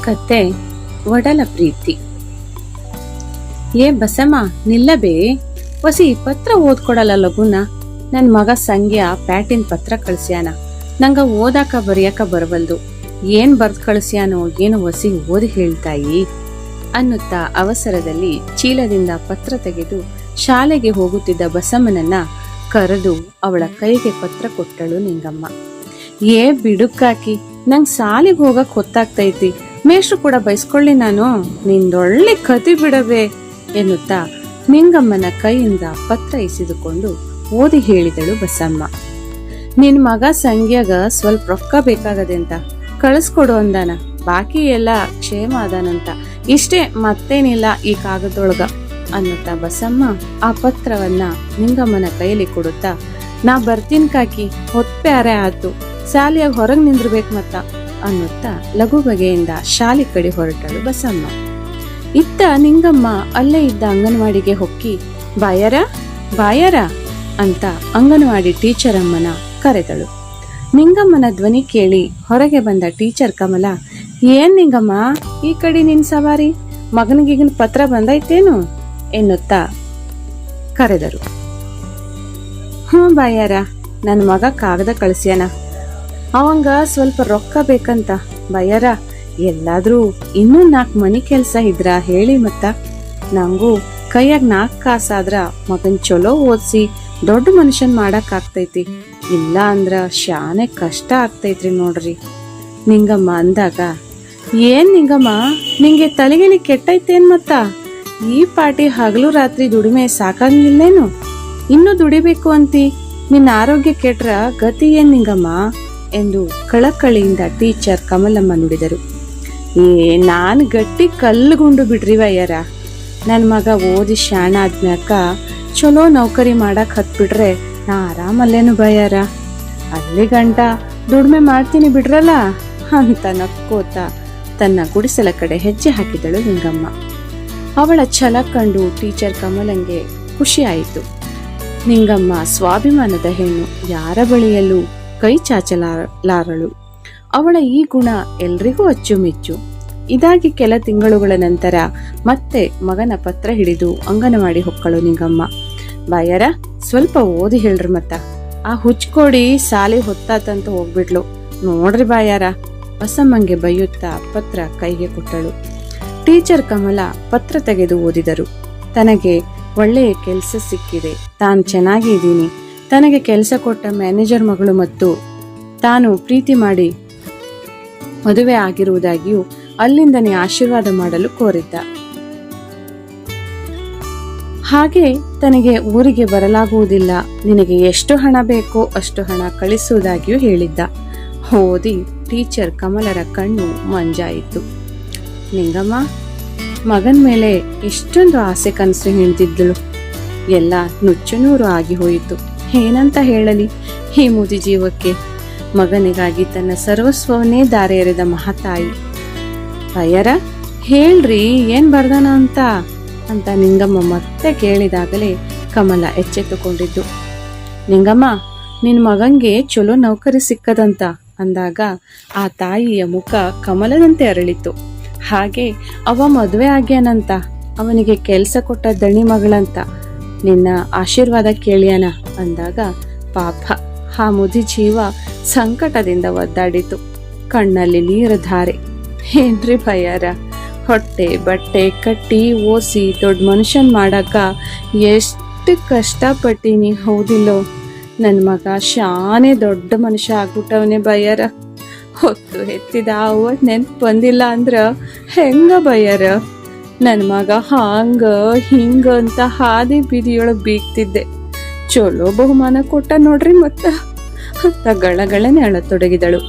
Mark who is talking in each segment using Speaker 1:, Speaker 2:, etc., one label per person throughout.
Speaker 1: ಕತೆ ಒಡಲ ಪ್ರೀತಿ. ಏ ಬಸಮ್ಮ ನಿಲ್ಲಬೇ, ಹೊಸಿ ಪತ್ರ ಓದ್ಕೊಡಲ್ಲ ಲಗುನ. ನನ್ ಮಗ ಸಂಗ್ಯಾ ಪ್ಯಾಟಿನ್ ಪತ್ರ ಕಳ್ಸ್ಯಾನ. ನಂಗ ಓದಾಕ ಬರೆಯಕ ಬರವಲ್ದು. ಏನ್ ಬರ್ದ್ ಕಳ್ಸ್ಯಾನೋ ಏನು ಹೊಸಿ ಓದಿ ಹೇಳ್ತಾಯಿ ಅನ್ನುತ್ತಾ ಅವಸರದಲ್ಲಿ ಚೀಲದಿಂದ ಪತ್ರ ತೆಗೆದು ಶಾಲೆಗೆ ಹೋಗುತ್ತಿದ್ದ ಬಸಮ್ಮನನ್ನ ಕರೆದು ಅವಳ ಕೈಗೆ ಪತ್ರ ಕೊಟ್ಟಳು ನಿಂಗಮ್ಮ. ಏ ಬಿಡುಕಾಕಿ, ನಂಗ್ ಸಾಲಿಗೆ ಹೋಗಕ್ ಹೊತ್ತಾಗ್ತೈತಿ, ಮೇಷ್ಟ್ರು ಕೂಡ ಬಯಸ್ಕೊಳ್ಳಿ ನಾನು, ನಿಂದೊಳ್ಳೆ ಕತಿ ಬಿಡಬೇ ಎನ್ನುತ್ತಾ ನಿಂಗಮ್ಮನ ಕೈಯಿಂದ ಪತ್ರ ಇಸಿದುಕೊಂಡು ಓದಿ ಹೇಳಿದಳು ಬಸಮ್ಮ. ನಿನ್ ಮಗ ಸಂಗ್ಯಾಗ ಸ್ವಲ್ಪ ರೊಕ್ಕ ಬೇಕಾಗದೆ ಅಂತ ಕಳಿಸ್ಕೊಡು ಅಂದಾನ, ಬಾಕಿ ಎಲ್ಲ ಕ್ಷೇಮ ಅದಾನಂತ, ಇಷ್ಟೇ ಮತ್ತೇನಿಲ್ಲ ಈ ಕಾಗದೊಳಗ ಅನ್ನುತ್ತಾ ಬಸಮ್ಮ ಆ ಪತ್ರವನ್ನ ನಿಂಗಮ್ಮನ ಕೈಯಲ್ಲಿ ಕೊಡುತ್ತಾ, ನಾ ಬರ್ತೀನ್ ಕಾಕಿ, ಹೊತ್ಪ್ಯಾರೆ ಆತು, ಶಾಲೆಯಾಗ ಹೊರಗ್ ನಿಂದ್ರಬೇಕು ಮತ್ತ ಅನ್ನುತ್ತಾ ಲಘು ಬಗೆಯಿಂದ ಶಾಲೆ ಕಡೆ ಹೊರಟಳು ಬಸಮ್ಮ. ಇತ್ತ ನಿಂಗಮ್ಮ ಅಲ್ಲೇ ಇದ್ದ ಅಂಗನವಾಡಿಗೆ ಹೊಕ್ಕಿ ಬಾಯರ ಬಾಯರ ಅಂತ ಅಂಗನವಾಡಿ ಟೀಚರ್ ಅಮ್ಮನ ಕರೆದಳು. ನಿಂಗಮ್ಮನ ಧ್ವನಿ ಕೇಳಿ ಹೊರಗೆ ಬಂದ ಟೀಚರ್ ಕಮಲ, ಏನ್ ನಿಂಗಮ್ಮ ಈ ಕಡೆ ನಿನ್ ಸವಾರಿ, ಮಗನಿಗೀಗಿನ ಪತ್ರ ಬಂದೈತೇನು ಎನ್ನುತ್ತಾ ಕರೆದರು. ಬಾಯರ, ನನ್ ಮಗ ಕಾಗದ ಕಳಿಸ್ಯಾನ, ಅವಂಗ ಸ್ವಲ್ಪ ರೊಕ್ಕ ಬೇಕಂತ. ಬಯ್ಯರ, ಎಲ್ಲಾದ್ರೂ ಇನ್ನೂ 4 ಮನಿ ಕೆಲ್ಸ ಇದ್ರ ಹೇಳಿ ಮತ್ತ, ನಂಗೂ ಕೈಯಾಗ 4 ಕಾಸಾದ್ರ ಮಗನ್ ಚಲೋ ಓದ್ಸಿ ದೊಡ್ಡ ಮನುಷ್ಯನ್ ಮಾಡಕ್ ಆಗ್ತೈತಿ, ಇಲ್ಲ ಅಂದ್ರ ಶಾನೆ ಕಷ್ಟ ಆಗ್ತೈತ್ರಿ ನೋಡ್ರಿ ನಿಂಗಮ್ಮ ಅಂದಾಗ, ಏನ್ ನಿಂಗಮ್ಮ ನಿಂಗೆ ತಲೆಗಿಲಿ ಕೆಟ್ಟೈತೇನ್ ಮತ್ತ, ಈ ಪಾಟಿ ಹಗಲು ರಾತ್ರಿ ದುಡಿಮೆ ಸಾಕಾಗಿಲ್ಲೇನು, ಇನ್ನೂ ದುಡಿಬೇಕು ಅಂತಿ, ನಿನ್ನ ಆರೋಗ್ಯ ಕೆಟ್ರ ಗತಿ ಏನ್ ನಿಂಗಮ್ಮ ಎಂದು ಕಳಕಳಿಯಿಂದ ಟೀಚರ್ ಕಮಲಮ್ಮ ನುಡಿದರು. ನಾನ್ ಗಟ್ಟಿ ಕಲ್ಲುಗುಂಡು ಬಿಡ್ರಿ ವಯ್ಯರ, ನನ್ ಮಗ ಓದಿ ಶಾಣ ಆದ್ಮ್ಯಾಕ ಚಲೋ ನೌಕರಿ ಮಾಡಕ್ ಹತ್ಬಿಟ್ರೆ ನಾ ಆರಾಮಲ್ಲೇನು ಬಯ್ಯಾರ, ಅಲ್ಲಿ ಗಂಟ ದುಡ್ಮೆ ಮಾಡ್ತೀನಿ ಬಿಡ್ರಲ್ಲ ಅಂತ ನಕ್ಕೋತ ತನ್ನ ಗುಡಿಸಲ ಕಡೆ ಹೆಜ್ಜೆ ಹಾಕಿದಳು ನಿಂಗಮ್ಮ. ಅವಳ ಛಲ ಕಂಡು ಟೀಚರ್ ಕಮಲಂಗೆ ಖುಷಿ ಆಯಿತು. ನಿಂಗಮ್ಮ ಸ್ವಾಭಿಮಾನದ ಹೆಣ್ಣು, ಯಾರ ಬಳಿಯಲ್ಲೂ ಕೈ ಚಾಚಲಾರಳು. ಅವಳ ಈ ಗುಣ ಎಲ್ರಿಗೂ ಅಚ್ಚುಮೆಚ್ಚು. ಇದಾಗಿ ಕೆಲ ತಿಂಗಳುಗಳ ನಂತರ ಮತ್ತೆ ಮಗನ ಪತ್ರ ಹಿಡಿದು ಅಂಗನವಾಡಿ ಹೊಕ್ಕಳು ನಿಂಗಮ್ಮ. ಬಾಯರ, ಸ್ವಲ್ಪ ಓದಿ ಹೇಳ್ರಿ ಮತ್ತ, ಆ ಹುಚ್ಕೊಡಿ ಸಾಲಿ ಹೊತ್ತಾತಂತ ಹೋಗ್ಬಿಡ್ಲು ನೋಡ್ರಿ ಬಾಯಾರ ಬಸಮ್ಮಂಗೆ ಬೈಯುತ್ತಾ ಪತ್ರ ಕೈಗೆ ಕೊಟ್ಟಳು. ಟೀಚರ್ ಕಮಲ ಪತ್ರ ತೆಗೆದು ಓದಿದರು. ತನಗೆ ಒಳ್ಳೆಯ ಕೆಲಸ ಸಿಕ್ಕಿದೆ, ತಾನು ಚೆನ್ನಾಗಿ ಇದ್ದೀನಿ, ತನಗೆ ಕೆಲಸ ಕೊಟ್ಟ ಮ್ಯಾನೇಜರ್ ಮಗಳು ಮತ್ತು ತಾನು ಪ್ರೀತಿ ಮಾಡಿ ಮದುವೆ ಆಗಿರುವುದಾಗಿಯೂ ಅಲ್ಲಿಂದನೇ ಆಶೀರ್ವಾದ ಮಾಡಲು ಕೋರಿದ್ದ. ಹಾಗೆ ತನಗೆ ಊರಿಗೆ ಬರಲಾಗುವುದಿಲ್ಲ, ನಿನಗೆ ಎಷ್ಟು ಹಣ ಬೇಕೋ ಅಷ್ಟು ಹಣ ಕಳಿಸುವುದಾಗಿಯೂ ಹೇಳಿದ್ದ. ಓದಿ ಟೀಚರ್ ಕಮಲರ ಕಣ್ಣು ಮಂಜಾಯಿತು. ನಿಂಗಮ್ಮ ಮಗನ್ ಮೇಲೆ ಎಷ್ಟೊಂದು ಆಸೆ ಕನಸು ಹಿಂಡ್ತಿದ್ದಳು, ಎಲ್ಲ ನುಚ್ಚುನೂರು ಆಗಿ ಹೋಯಿತು. ಏನಂತ ಹೇಳಲಿ ಈ ಮುದಿ ಜೀವಕ್ಕೆ, ಮಗನಿಗಾಗಿ ತನ್ನ ಸರ್ವಸ್ವವನ್ನೇ ದಾರಿ ಎರೆದ ಮಹಾತಾಯಿ. ಅಯ್ಯರ, ಹೇಳ್ರಿ ಏನ್ ಬರ್ದಾನ ಅಂತ ನಿಂಗಮ್ಮ ಮತ್ತೆ ಕೇಳಿದಾಗಲೇ ಕಮಲ ಎಚ್ಚೆತ್ತುಕೊಂಡಿದ್ದು. ನಿಂಗಮ್ಮ, ನಿನ್ ಮಗಂಗೆ ಚಲೋ ನೌಕರಿ ಸಿಕ್ಕದಂತ ಅಂದಾಗ ಆ ತಾಯಿಯ ಮುಖ ಕಮಲದಂತೆ ಅರಳಿತು. ಹಾಗೆ ಅವ ಮದುವೆ ಆಗ್ಯಾನಂತ, ಅವನಿಗೆ ಕೆಲ್ಸ ಕೊಟ್ಟ ದಣಿ ಮಗಳಂತ ನಿನ್ನ ಆಶೀರ್ವಾದ ಕೇಳ್ಯಾನ ಅಂದಾಗ ಪಾಪ ಆ ಮುದಿ ಜೀವ ಸಂಕಟದಿಂದ ಒದ್ದಾಡಿತು. ಕಣ್ಣಲ್ಲಿ ನೀರು ಧಾರೆ. ಏನ್ರಿ ಭಯ್ಯಾರ, ಹೊಟ್ಟೆ ಬಟ್ಟೆ ಕಟ್ಟಿ ಓಸಿ ದೊಡ್ಡ ಮನುಷ್ಯನ್ ಮಾಡಾಕ ಎಷ್ಟು ಕಷ್ಟಪಟ್ಟೀನಿ ಹೌದಿಲ್ಲೋ, ನನ್ ಮಗ ಶಾನೆ ದೊಡ್ಡ ಮನುಷ್ಯ ಆಗ್ಬಿಟ್ಟವನೇ ಬಯ್ಯಾರ. ಹೊತ್ತು ಎತ್ತಿದ ಅವ್ವ ನೆನ್ಪು ಬಂದಿಲ್ಲ ಅಂದ್ರ ಹೆಂಗ ಬಯ್ಯಾರ, ನನ್ ಮಗ ಹಾಂಗ ಹಿಂಗ ಅಂತ ಹಾದಿ ಬೀದಿಯೊಳಗ್ ಬೀಗ್ತಿದ್ದೆ, ಚಲೋ ಬಹುಮಾನ ಕೊಟ್ಟ ನೋಡ್ರಿ ಮತ್ತ ಅಂತ ಗಳಗಳನೆ ಅಳತೊಡಗಿದಳು.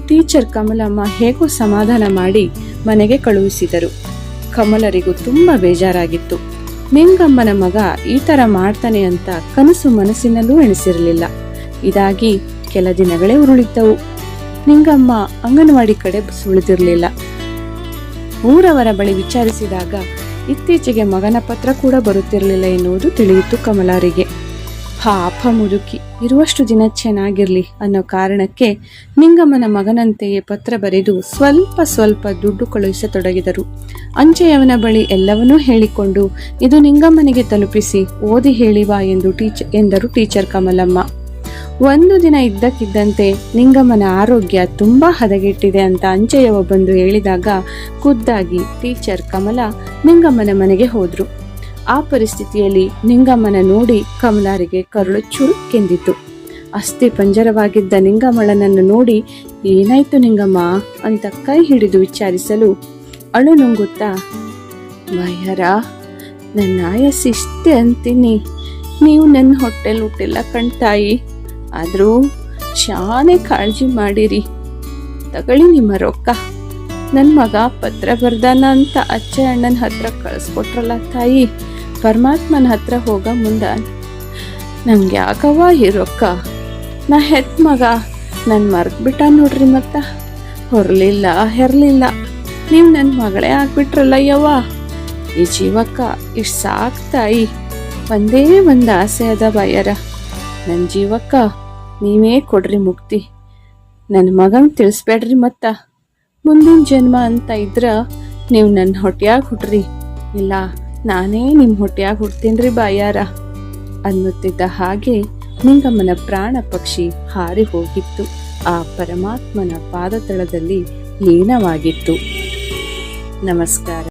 Speaker 1: ಟೀಚರ್ ಕಮಲಮ್ಮ ಹೇಗೋ ಸಮಾಧಾನ ಮಾಡಿ ಮನೆಗೆ ಕಳುಹಿಸಿದರು. ಕಮಲರಿಗೂ ತುಂಬಾ ಬೇಜಾರಾಗಿತ್ತು. ನಿಂಗಮ್ಮನ ಮಗ ಈ ತರ ಮಾಡ್ತಾನೆ ಅಂತ ಕನಸು ಮನಸ್ಸಿನಲ್ಲೂ ಎಣಿಸಿರಲಿಲ್ಲ. ಇದಾಗಿ ಕೆಲ ದಿನಗಳೇ ಉರುಳಿದ್ದವು. ನಿಂಗಮ್ಮ ಅಂಗನವಾಡಿ ಕಡೆ ಸುಳಿದಿರಲಿಲ್ಲ. ಊರವರ ಬಳಿ ವಿಚಾರಿಸಿದಾಗ ಇತ್ತೀಚೆಗೆ ಮಗನ ಪತ್ರ ಕೂಡ ಬರುತ್ತಿರಲಿಲ್ಲ ಎನ್ನುವುದು ತಿಳಿಯಿತು ಕಮಲಾರಿಗೆ. ಪಾಪ ಮುದುಕಿ ಇರುವಷ್ಟು ದಿನ ಚೆನ್ನಾಗಿರ್ಲಿ ಅನ್ನೋ ಕಾರಣಕ್ಕೆ ನಿಂಗಮ್ಮನ ಮಗನಂತೆಯೇ ಪತ್ರ ಬರೆದು ಸ್ವಲ್ಪ ಸ್ವಲ್ಪ ದುಡ್ಡು ಕಳುಹಿಸತೊಡಗಿದರು. ಅಂಚೆಯವನ ಬಳಿ ಎಲ್ಲವನ್ನೂ ಹೇಳಿಕೊಂಡು ಇದು ನಿಂಗಮ್ಮನಿಗೆ ತಲುಪಿಸಿ ಓದಿ ಹೇಳಿವಾ ಎಂದರು ಟೀಚರ್ ಕಮಲಮ್ಮ. ಒಂದು ದಿನ ಇದ್ದಕ್ಕಿದ್ದಂತೆ ನಿಂಗಮ್ಮನ ಆರೋಗ್ಯ ತುಂಬಾ ಹದಗೆಟ್ಟಿದೆ ಅಂತ ಅಂಚೆಯವ ಬಂದು ಹೇಳಿದಾಗ ಖುದ್ದಾಗಿ ಟೀಚರ್ ಕಮಲ ನಿಂಗಮ್ಮನ ಮನೆಗೆ ಹೋದ್ರು. ಆ ಪರಿಸ್ಥಿತಿಯಲ್ಲಿ ನಿಂಗಮ್ಮನ ನೋಡಿ ಕಮಲಾರಿಗೆ ಕರುಳು ಚುರುಕೆಂದಿತು. ಅಸ್ಥಿ ಪಂಜರವಾಗಿದ್ದ ನಿಂಗಮ್ಮಳನನ್ನು ನೋಡಿ ಏನಾಯ್ತು ನಿಂಗಮ್ಮ ಅಂತ ಕೈ ಹಿಡಿದು ವಿಚಾರಿಸಲು ಅಳು ನುಂಗುತ್ತಾ, ಭಯರ ನನ್ನ ಆಯಸ್ಸಿಷ್ಟೇ ಅಂತೀನಿ, ನೀವು ನನ್ನ ಹೊಟ್ಟೆಲ್ ಹುಟ್ಟಿಲ್ಲ ಕಣ್ತಾಯಿ, ಆದ್ರೂ ಶಾನೆ ಕಾಳಜಿ ಮಾಡಿರಿ, ತಗೊಳ್ಳಿ ನಿಮ್ಮ ರೊಕ್ಕ, ನನ್ನ ಮಗ ಪತ್ರ ಬರ್ದಾನ ಅಂತ ಅಚ್ಚೆ ಅಣ್ಣನ ಹತ್ರ ಕಳಿಸ್ಕೊಟ್ರಲ್ಲ ತಾಯಿ, ಪರಮಾತ್ಮನ ಹತ್ರ ಹೋಗ ಮುಂದ ನಂಗೆ ಯಾಕವ್ವ ಈ ರೊಕ್ಕ, ನಾ ಹೆತ್ ಮಗ ನನ್ನ ಮರ್ತ್ಬಿಟ್ಟ ನೋಡ್ರಿ, ಮತ್ತ ಹೊರಲಿಲ್ಲ ಹೆರ್ಲಿಲ್ಲ, ನೀವು ನನ್ನ ಮಗಳೇ ಆಗ್ಬಿಟ್ರಲ್ಲ ಯವ್ವ, ಈ ಜೀವಕ್ಕ ಇಷ್ಟು ಸಾಕು ತಾಯಿ, ಒಂದೇ ಒಂದು ಆಸೆ ಅದ ಬಾಯರ, ನನ್ನ ಜೀವಕ್ಕ ನೀವೇ ಕೊಡ್ರಿ ಮುಕ್ತಿ, ನನ್ನ ಮಗಂಗೆ ತಿಳಿಸ್ಬೇಡ್ರಿ, ಮತ್ತ ಮುಂದಿನ ಜನ್ಮ ಅಂತ ಇದ್ರ ನೀವು ನನ್ನ ಹೊಟ್ಯಾಗ ಹುಟ್ರಿ, ಇಲ್ಲ ನಾನೇ ನಿಮ್ಮ ಹೊಟ್ಯಾಗ ಹುಡ್ತೀನ್ರಿ ಬಾಯಾರ ಅನ್ನುತ್ತಿದ್ದ ಹಾಗೆ ನಿಂಗಮ್ಮನ ಪ್ರಾಣ ಪಕ್ಷಿ ಹಾರಿ ಹೋಗಿತ್ತು. ಆ ಪರಮಾತ್ಮನ ಪಾದತಳದಲ್ಲಿ ಲೀನವಾಗಿತ್ತು. ನಮಸ್ಕಾರ.